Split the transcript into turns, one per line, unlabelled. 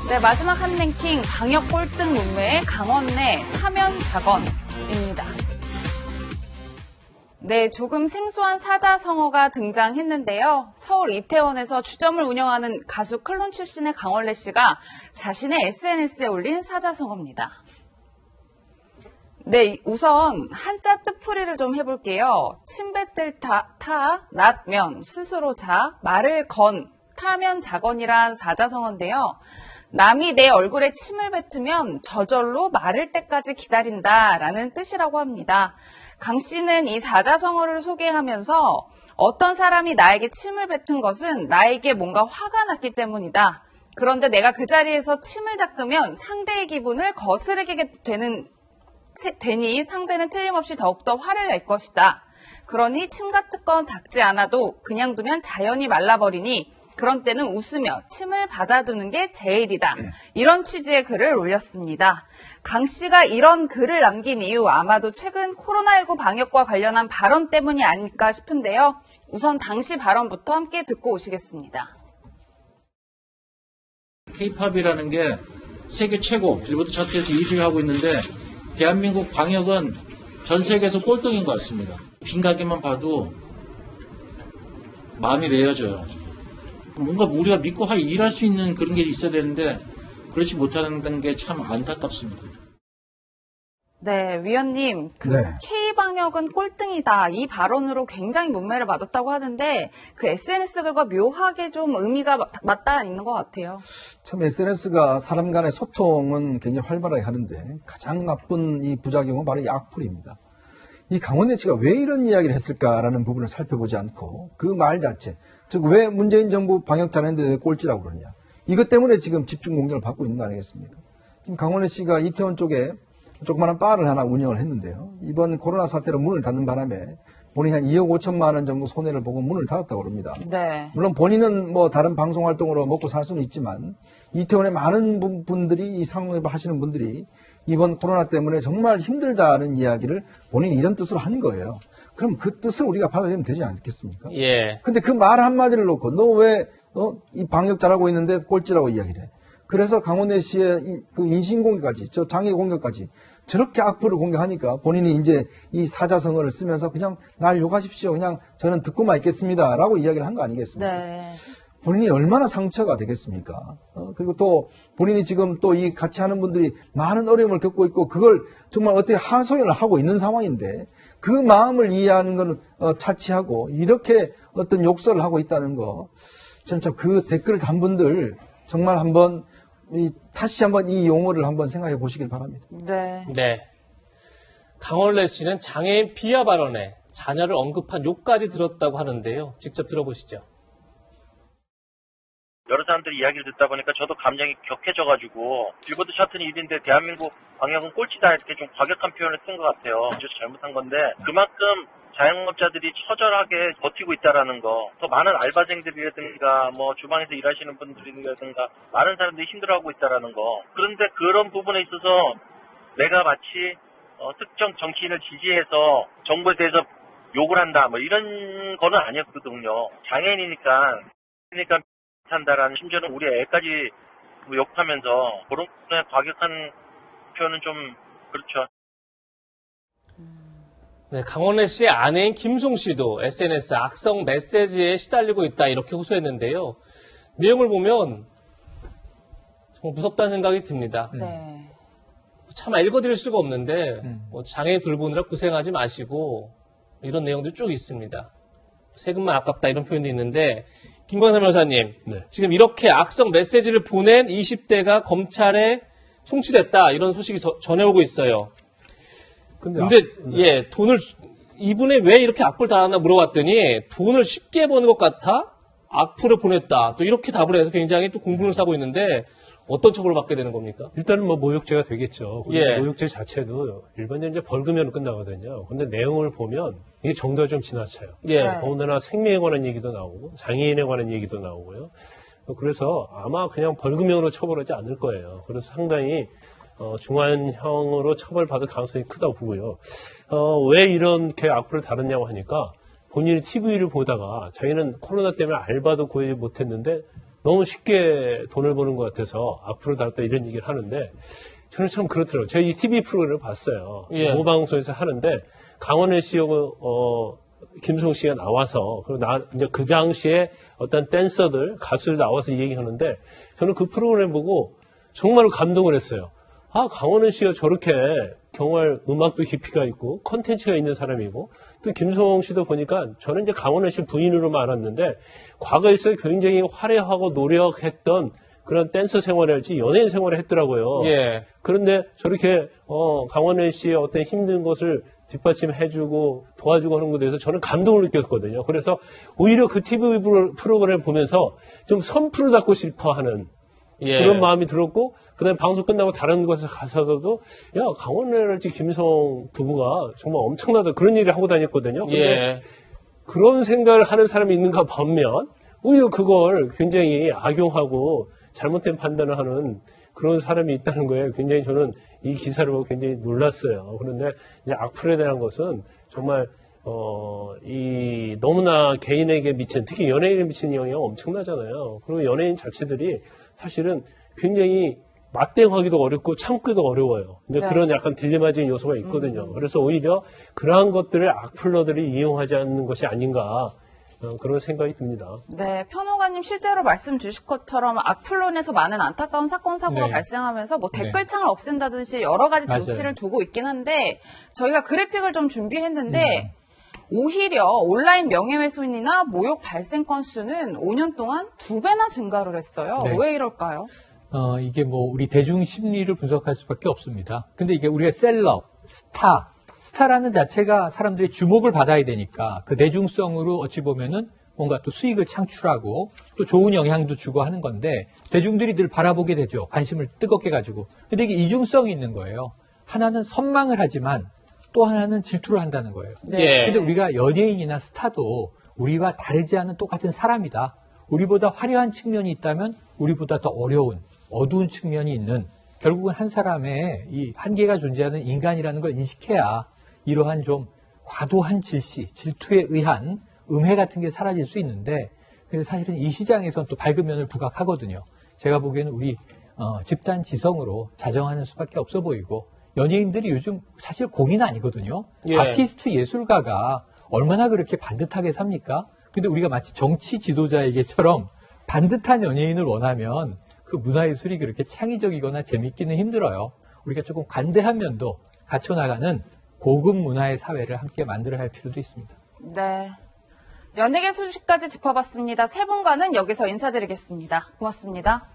네, 마지막 한 랭킹 방역 꼴등 문매의 강원 내 타면자건입니다. 네, 조금 생소한 사자성어가 등장했는데요. 서울 이태원에서 주점을 운영하는 가수 클론 출신의 강원래 씨가 자신의 SNS에 올린 사자성어입니다. 네, 우선 한자 뜻풀이를 좀 해볼게요. 침뱉을 낫면, 스스로 자, 말을 건, 타면 자건이란 사자성어인데요. 남이 내 얼굴에 침을 뱉으면 저절로 마를 때까지 기다린다라는 뜻이라고 합니다. 강 씨는 이 사자성어를 소개하면서 어떤 사람이 나에게 침을 뱉은 것은 나에게 뭔가 화가 났기 때문이다. 그런데 내가 그 자리에서 침을 닦으면 상대의 기분을 거스르게 되니 상대는 틀림없이 더욱더 화를 낼 것이다. 그러니 침 같은 건 닦지 않아도 그냥 두면 자연히 말라버리니 그런 때는 웃으며 침을 받아두는 게 제일이다. 이런 취지의 글을 올렸습니다. 강 씨가 이런 글을 남긴 이유 아마도 최근 코로나19 방역과 관련한 발언 때문이 아닐까 싶은데요. 우선 당시 발언부터 함께 듣고 오시겠습니다.
K-팝이라는 게 세계 최고 빌보드 차트에서 1위를 하고 있는데 대한민국 방역은 전 세계에서 꼴등인 것 같습니다. 빈 가게만 봐도 마음이 메어져요. 뭔가 우리가 믿고 일할 수 있는 그런 게 있어야 되는데 그렇지 못하는 게 참 안타깝습니다.
네, 위원님, K방역은 꼴등이다. 이 발언으로 굉장히 문매를 맞았다고 하는데 그 SNS 글과 묘하게 좀 의미가 맞닿아 있는 것 같아요.
참 SNS가 사람 간의 소통은 굉장히 활발하게 하는데 가장 나쁜 이 부작용은 바로 이 악플입니다. 이 강원래 씨가 왜 이런 이야기를 했을까라는 부분을 살펴보지 않고 그 말 자체, 즉 왜 문재인 정부 방역 잘했는데 왜 꼴찌라고 그러냐. 이것 때문에 지금 집중 공격을 받고 있는 거 아니겠습니까? 지금 강원래 씨가 이태원 쪽에 조그마한 바를 하나 운영을 했는데요. 이번 코로나 사태로 문을 닫는 바람에 본인이 한 2억 5천만 원 정도 손해를 보고 문을 닫았다고 합니다.
네. 물론
본인은 뭐 다른 방송 활동으로 먹고 살 수는 있지만 이태원에 많은 분들이 이 상업을 하시는 분들이 이번 코로나 때문에 정말 힘들다는 이야기를 본인이 이런 뜻으로 한 거예요. 그럼 그 뜻을 우리가 받아들이면 되지 않겠습니까?
예.
근데 그 말 한마디를 놓고 너 왜 이 방역 잘하고 있는데 꼴찌라고 이야기를 해. 그래서 강원래 씨의 그 인신공격까지, 저 장애 공격까지 저렇게 악플을 공격하니까 본인이 이제 이 사자성어를 쓰면서 그냥 날 욕하십시오. 그냥 저는 듣고만 있겠습니다. 라고 이야기를 한 거 아니겠습니까?
네.
본인이 얼마나 상처가 되겠습니까? 그리고 또 본인이 지금 또 이 같이 하는 분들이 많은 어려움을 겪고 있고 그걸 정말 어떻게 하소연을 하고 있는 상황인데 그 마음을 이해하는 건 차치하고 이렇게 어떤 욕설을 하고 있다는 거 저는 참 그 댓글을 단 분들 정말 한번 다시 한번 이 용어를 한번 생각해 보시길 바랍니다.
네.
네. 강원래 씨는 장애인 비하 발언에 자녀를 언급한 욕까지 들었다고 하는데요. 직접 들어보시죠.
여러 사람들이 이야기를 듣다 보니까 저도 감정이 격해져가지고 빌보드 차트는 1위인데 대한민국 방역은 꼴찌다 이렇게 좀 과격한 표현을 쓴 것 같아요. 진짜 잘못한 건데 그만큼 자영업자들이 처절하게 버티고 있다라는 거, 더 많은 알바생들이라든가 뭐 주방에서 일하시는 분들이라든가 많은 사람들이 힘들어하고 있다라는 거. 그런데 그런 부분에 있어서 내가 마치 특정 정치인을 지지해서 정부에 대해서 욕을 한다 뭐 이런 거는 아니었거든요. 장애인이니까 한다라는 심지어는 우리 애까지 욕하면서 그런 부분에 과격한 표현은 좀 그렇죠.
네, 강원래 씨의 아내인 김송 씨도 SNS 악성 메시지에 시달리고 있다 이렇게 호소했는데요. 내용을 보면 정말 무섭다는 생각이 듭니다.
네.
차마 읽어드릴 수가 없는데 장애인 돌보느라 고생하지 마시고 이런 내용도 쭉 있습니다. 세금만 아깝다 이런 표현도 있는데 김광삼 변호사님, 지금 이렇게 악성 메시지를 보낸 20대가 검찰에 송치됐다 이런 소식이 전해오고 있어요. 근데 예, 돈을 이분이 왜 이렇게 악플 달았나 물어봤더니 돈을 쉽게 버는 것 같아 악플을 보냈다. 또 이렇게 답을 해서 굉장히 또 공분을 사고 있는데 어떤 처벌을 받게 되는 겁니까?
일단은 뭐 모욕죄가 되겠죠.
예.
모욕죄 자체도 일반적으로 이제 벌금형으로 끝나거든요. 근데 내용을 보면 이게 정도가 좀 지나쳐요.
예.
더군다나 생명에 관한 얘기도 나오고 장애인에 관한 얘기도 나오고요. 그래서 아마 그냥 벌금형으로 처벌하지 않을 거예요. 그래서 상당히 중환형으로 처벌받을 가능성이 크다고 보고요. 왜 이렇게 악플을 달았냐고 하니까 본인이 TV를 보다가 자기는 코로나 때문에 알바도 구하지 못했는데 너무 쉽게 돈을 버는 것 같아서 앞으로 나왔다 이런 얘기를 하는데 저는 참 그렇더라고요. 제가 이 TV 프로그램을 봤어요.
예.
모 방송에서 하는데 강원래 씨하고 김송 씨가 나와서 그리고 이제 그 당시에 어떤 댄서들 가수들 나와서 얘기하는데 저는 그 프로그램 보고 정말로 감동을 했어요. 아, 강원래 씨가 저렇게 정말 음악도 깊이가 있고 컨텐츠가 있는 사람이고 또 김송 씨도 보니까 저는 이제 강원래 씨 부인으로만 알았는데 과거에서 굉장히 화려하고 노력했던 그런 댄서 생활을할지 연예인 생활을 했더라고요.
예.
그런데 저렇게 강원래 씨의 어떤 힘든 것을 뒷받침해주고 도와주고 하는 것에 대해서 저는 감동을 느꼈거든요. 그래서 오히려 그 TV 프로그램을 보면서 좀 선풀을 잡고 싶어하는
예.
그런 마음이 들었고 그다음에 방송 끝나고 다른 곳에 가서도 야 강원래랄지 김성 부부가 정말 엄청나다 그런 얘기를 하고 다녔거든요. 근데
예.
그런 생각을 하는 사람이 있는가 반면 오히려 그걸 굉장히 악용하고 잘못된 판단을 하는 그런 사람이 있다는 거에 굉장히 저는 이 기사를 보고 굉장히 놀랐어요. 그런데 이제 악플에 대한 것은 정말 이 너무나 개인에게 미친 특히 연예인에 미치는 영향이 엄청나잖아요. 그리고 연예인 자체들이 사실은 굉장히 맞대응하기도 어렵고 참기도 어려워요. 근데
네.
그런 약간 딜레마적인 요소가 있거든요. 그래서 오히려 그러한 것들을 악플러들이 이용하지 않는 것이 아닌가 그런 생각이 듭니다.
네, 편호가님 실제로 말씀 주신 것처럼 악플론에서 많은 안타까운 사건, 사고가
네.
발생하면서 뭐
네.
댓글창을 없앤다든지 여러 가지 장치를
맞아요.
두고 있긴 한데 저희가 그래픽을 좀 준비했는데 오히려 온라인 명예훼손이나 모욕 발생 건수는 5년 동안 2배나 증가를 했어요.
네.
왜 이럴까요?
이게 뭐 우리 대중 심리를 분석할 수밖에 없습니다. 근데 이게 우리가 셀럽, 스타라는 자체가 사람들의 주목을 받아야 되니까 그 대중성으로 어찌 보면은 뭔가 또 수익을 창출하고 또 좋은 영향도 주고 하는 건데 대중들이 늘 바라보게 되죠. 관심을 뜨겁게 가지고. 근데 이게 이중성이 있는 거예요. 하나는 선망을 하지만 또 하나는 질투를 한다는 거예요.
예.
근데 우리가 연예인이나 스타도 우리와 다르지 않은 똑같은 사람이다. 우리보다 화려한 측면이 있다면 우리보다 더 어려운 어두운 측면이 있는 결국은 한 사람의 이 한계가 존재하는 인간이라는 걸 인식해야 이러한 좀 과도한 질시, 질투에 의한 음해 같은 게 사라질 수 있는데 그래서 사실은 이 시장에서는 또 밝은 면을 부각하거든요. 제가 보기에는 우리 집단 지성으로 자정하는 수밖에 없어 보이고 연예인들이 요즘 사실 공인 아니거든요.
예.
아티스트 예술가가 얼마나 그렇게 반듯하게 삽니까? 근데 우리가 마치 정치 지도자에게처럼 반듯한 연예인을 원하면 그 문화예술이 그렇게 창의적이거나 재밌기는 힘들어요. 우리가 조금 관대한 면도 갖춰나가는 고급 문화의 사회를 함께 만들어야 할 필요도 있습니다.
네. 연예계 소식까지 짚어봤습니다. 세 분과는 여기서 인사드리겠습니다. 고맙습니다.